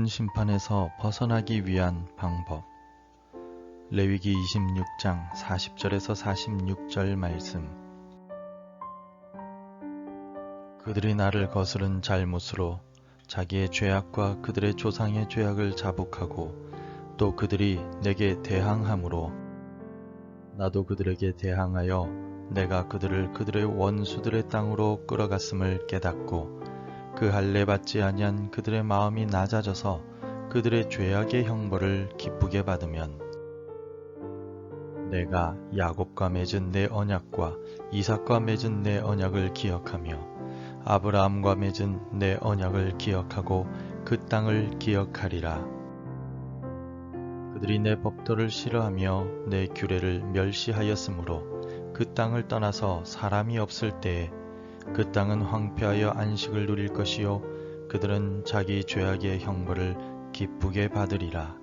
심판에서 벗어나기 위한 방법. 레위기 26장 40절에서 46절 말씀. 그들이 나를 거스른 잘못으로 자기의 죄악과 그들의 조상의 죄악을 자복하고 또 그들이 내게 대항함으로 나도 그들에게 대항하여 내가 그들을 그들의 원수들의 땅으로 끌어갔음을 깨닫고 그 할례 받지 아니한 그들의 마음이 낮아져서 그들의 죄악의 형벌을 기쁘게 받으면 내가 야곱과 맺은 내 언약과 이삭과 맺은 내 언약을 기억하며 아브라함과 맺은 내 언약을 기억하고 그 땅을 기억하리라. 그들이 내 법도를 싫어하며 내 규례를 멸시하였으므로 그 땅을 떠나서 사람이 없을 때에 그 땅은 황폐하여 안식을 누릴 것이요 그들은 자기 죄악의 형벌을 기쁘게 받으리라.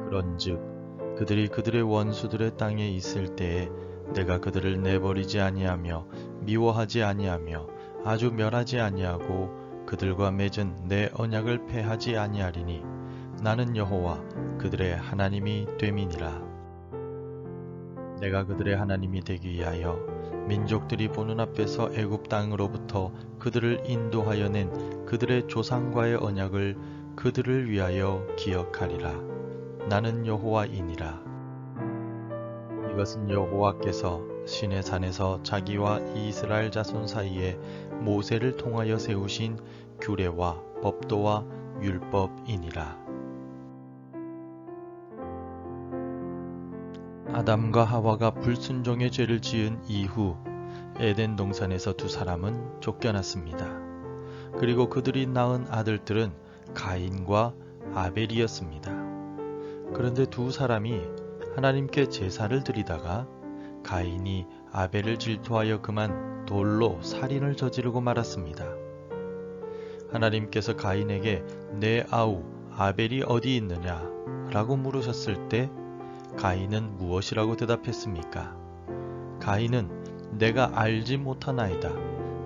그런즉 그들이 그들의 원수들의 땅에 있을 때에 내가 그들을 내버리지 아니하며 미워하지 아니하며 아주 멸하지 아니하고 그들과 맺은 내 언약을 폐하지 아니하리니 나는 여호와 그들의 하나님이 됨이니라. 내가 그들의 하나님이 되기 위하여 민족들이 보는 앞에서 애굽 땅으로부터 그들을 인도하여 낸 그들의 조상과의 언약을 그들을 위하여 기억하리라. 나는 여호와이니라. 이것은 여호와께서 시내 산에서 자기와 이스라엘 자손 사이에 모세를 통하여 세우신 규례와 법도와 율법이니라. 아담과 하와가 불순종의 죄를 지은 이후 에덴 동산에서 두 사람은 쫓겨났습니다. 그리고 그들이 낳은 아들들은 가인과 아벨이었습니다. 그런데 두 사람이 하나님께 제사를 드리다가 가인이 아벨을 질투하여 그만 돌로 살인을 저지르고 말았습니다. 하나님께서 가인에게 내 아우 아벨이 어디 있느냐 라고 물으셨을 때 가인은 무엇이라고 대답했습니까? 가인은 내가 알지 못하나이다.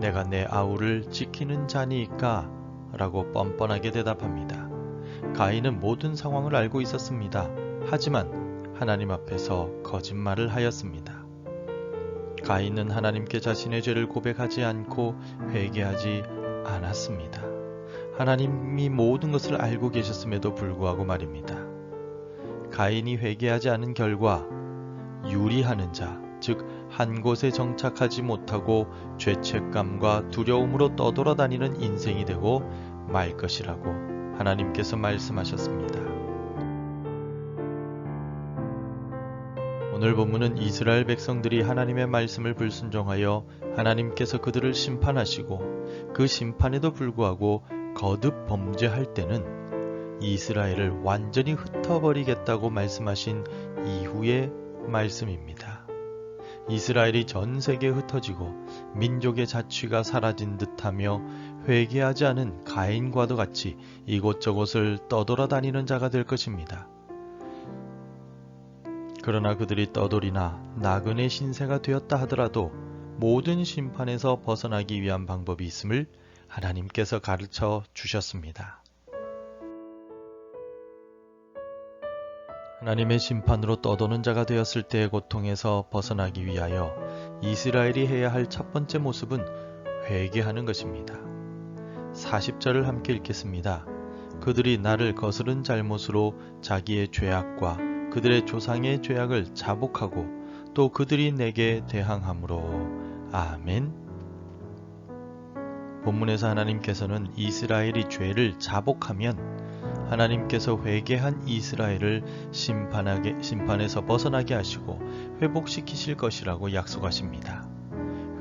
내가 내 아우를 지키는 자니까 라고 뻔뻔하게 대답합니다. 가인은 모든 상황을 알고 있었습니다. 하지만 하나님 앞에서 거짓말을 하였습니다. 가인은 하나님께 자신의 죄를 고백하지 않고 회개하지 않았습니다. 하나님이 모든 것을 알고 계셨음에도 불구하고 말입니다. 가인이 회개하지 않은 결과 유리하는 자, 즉 한 곳에 정착하지 못하고 죄책감과 두려움으로 떠돌아다니는 인생이 되고 말 것이라고 하나님께서 말씀하셨습니다. 오늘 본문은 이스라엘 백성들이 하나님의 말씀을 불순종하여 하나님께서 그들을 심판하시고 그 심판에도 불구하고 거듭 범죄할 때는 이스라엘을 완전히 흩어버리겠다고 말씀하신 이후의 말씀입니다. 이스라엘이 전 세계에 흩어지고 민족의 자취가 사라진 듯하며 회개하지 않은 가인과도 같이 이곳저곳을 떠돌아다니는 자가 될 것입니다. 그러나 그들이 떠돌이나 나그네 신세가 되었다 하더라도 모든 심판에서 벗어나기 위한 방법이 있음을 하나님께서 가르쳐 주셨습니다. 하나님의 심판으로 떠도는 자가 되었을 때의 고통에서 벗어나기 위하여 이스라엘이 해야 할 첫 번째 모습은 회개하는 것입니다. 40절을 함께 읽겠습니다. 그들이 나를 거스른 잘못으로 자기의 죄악과 그들의 조상의 죄악을 자복하고 또 그들이 내게 대항함으로. 아멘. 본문에서 하나님께서는 이스라엘이 죄를 자복하면 하나님께서 회개한 이스라엘을 심판에서 벗어나게 하시고 회복시키실 것이라고 약속하십니다.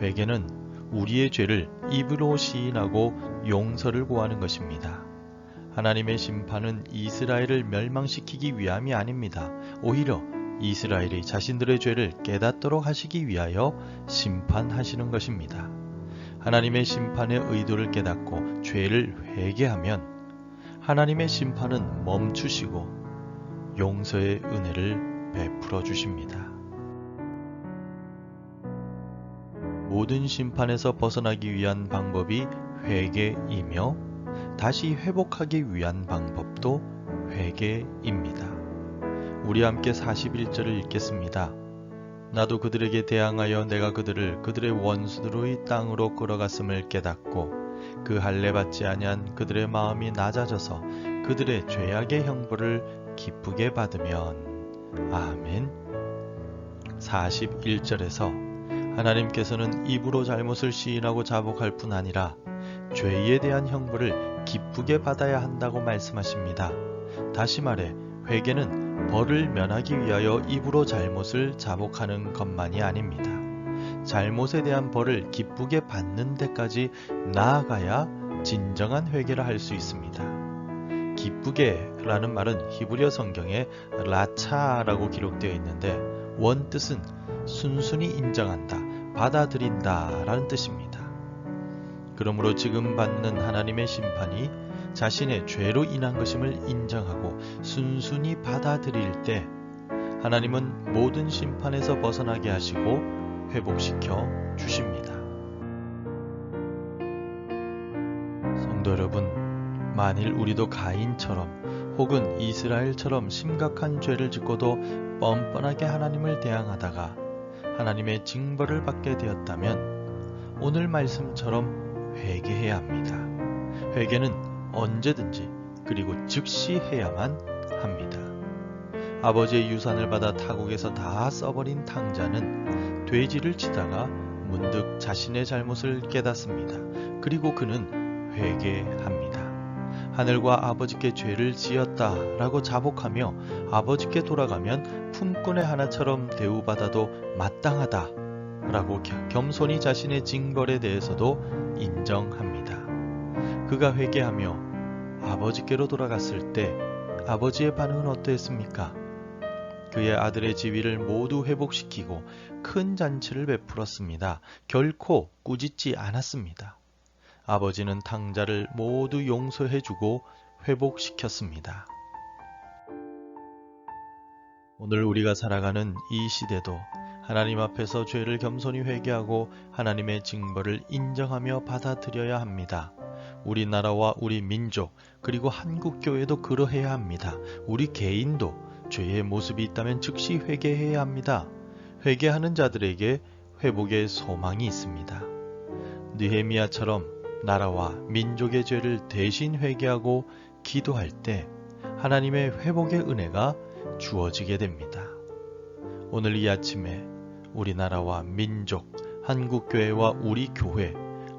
회개는 우리의 죄를 입으로 시인하고 용서를 구하는 것입니다. 하나님의 심판은 이스라엘을 멸망시키기 위함이 아닙니다. 오히려 이스라엘이 자신들의 죄를 깨닫도록 하시기 위하여 심판하시는 것입니다. 하나님의 심판의 의도를 깨닫고 죄를 회개하면 하나님의 심판은 멈추시고 용서의 은혜를 베풀어 주십니다. 모든 심판에서 벗어나기 위한 방법이 회개이며 다시 회복하기 위한 방법도 회개입니다. 우리 함께 41절을 읽겠습니다. 나도 그들에게 대항하여 내가 그들의 원수들의 땅으로 끌어갔음을 깨닫고 그 할례 받지 아니한 그들의 마음이 낮아져서 그들의 죄악의 형벌을 기쁘게 받으면. 아멘. 41절에서 하나님께서는 입으로 잘못을 시인하고 자복할 뿐 아니라 죄에 대한 형벌을 기쁘게 받아야 한다고 말씀하십니다. 다시 말해 회개는 벌을 면하기 위하여 입으로 잘못을 자복하는 것만이 아닙니다. 잘못에 대한 벌을 기쁘게 받는 데까지 나아가야 진정한 회개를 할 수 있습니다. 기쁘게 라는 말은 히브리어 성경에 라차라고 기록되어 있는데 원뜻은 순순히 인정한다, 받아들인다 라는 뜻입니다. 그러므로 지금 받는 하나님의 심판이 자신의 죄로 인한 것임을 인정하고 순순히 받아들일 때 하나님은 모든 심판에서 벗어나게 하시고 회복시켜 주십니다. 성도 여러분, 만일 우리도 가인처럼 혹은 이스라엘처럼 심각한 죄를 짓고도 뻔뻔하게 하나님을 대항하다가 하나님의 징벌을 받게 되었다면 오늘 말씀처럼 회개해야 합니다. 회개는 언제든지 그리고 즉시 해야만 합니다. 아버지의 유산을 받아 타국에서 다 써버린 탕자는 돼지를 치다가 문득 자신의 잘못을 깨닫습니다. 그리고 그는 회개합니다. 하늘과 아버지께 죄를 지었다라고 자복하며 아버지께 돌아가면 품꾼의 하나처럼 대우받아도 마땅하다라고 겸손히 자신의 징벌에 대해서도 인정합니다. 그가 회개하며 아버지께로 돌아갔을 때 아버지의 반응은 어떠했습니까? 그의 아들의 지위를 모두 회복시키고 큰 잔치를 베풀었습니다. 결코 꾸짖지 않았습니다. 아버지는 탕자를 모두 용서해주고 회복시켰습니다. 오늘 우리가 살아가는 이 시대도 하나님 앞에서 죄를 겸손히 회개하고 하나님의 징벌을 인정하며 받아들여야 합니다. 우리나라와 우리 민족 그리고 한국교회도 그러해야 합니다. 우리 개인도 죄의 모습이 있다면 즉시 회개해야 합니다. 회개하는 자들에게 회복의 소망이 있습니다. 느헤미야처럼 나라와 민족의 죄를 대신 회개하고 기도할 때 하나님의 회복의 은혜가 주어지게 됩니다. 오늘 이 아침에 우리나라와 민족, 한국교회와 우리 교회,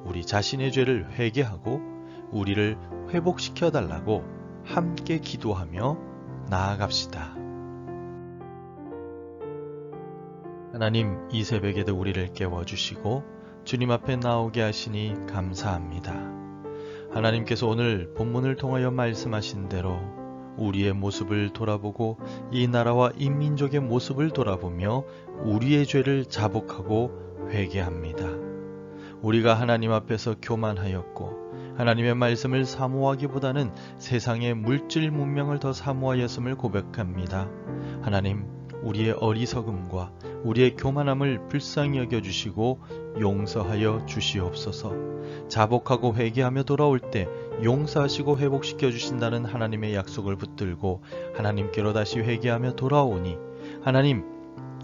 우리 자신의 죄를 회개하고 우리를 회복시켜 달라고 함께 기도하며 나아갑시다. 하나님, 이 새벽에도 우리를 깨워주시고 주님 앞에 나오게 하시니 감사합니다. 하나님께서 오늘 본문을 통하여 말씀하신 대로 우리의 모습을 돌아보고 이 나라와 이 민족의 모습을 돌아보며 우리의 죄를 자복하고 회개합니다. 우리가 하나님 앞에서 교만하였고 하나님의 말씀을 사모하기보다는 세상의 물질 문명을 더 사모하였음을 고백합니다. 하나님, 우리의 어리석음과 우리의 교만함을 불쌍히 여겨주시고 용서하여 주시옵소서. 자복하고 회개하며 돌아올 때 용서하시고 회복시켜 주신다는 하나님의 약속을 붙들고 하나님께로 다시 회개하며 돌아오니 하나님,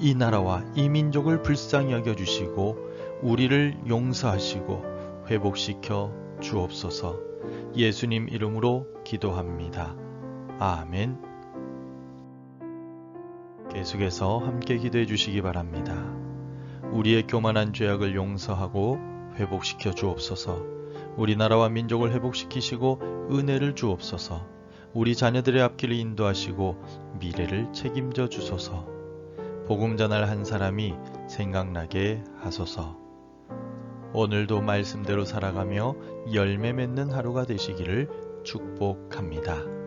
이 나라와 이 민족을 불쌍히 여겨주시고 우리를 용서하시고 회복시켜 주옵소서. 예수님 이름으로 기도합니다. 아멘. 계속해서 함께 기도해 주시기 바랍니다. 우리의 교만한 죄악을 용서하고 회복시켜 주옵소서. 우리나라와 민족을 회복시키시고 은혜를 주옵소서. 우리 자녀들의 앞길을 인도하시고 미래를 책임져 주소서. 복음 전할 한 사람이 생각나게 하소서. 오늘도 말씀대로 살아가며 열매 맺는 하루가 되시기를 축복합니다.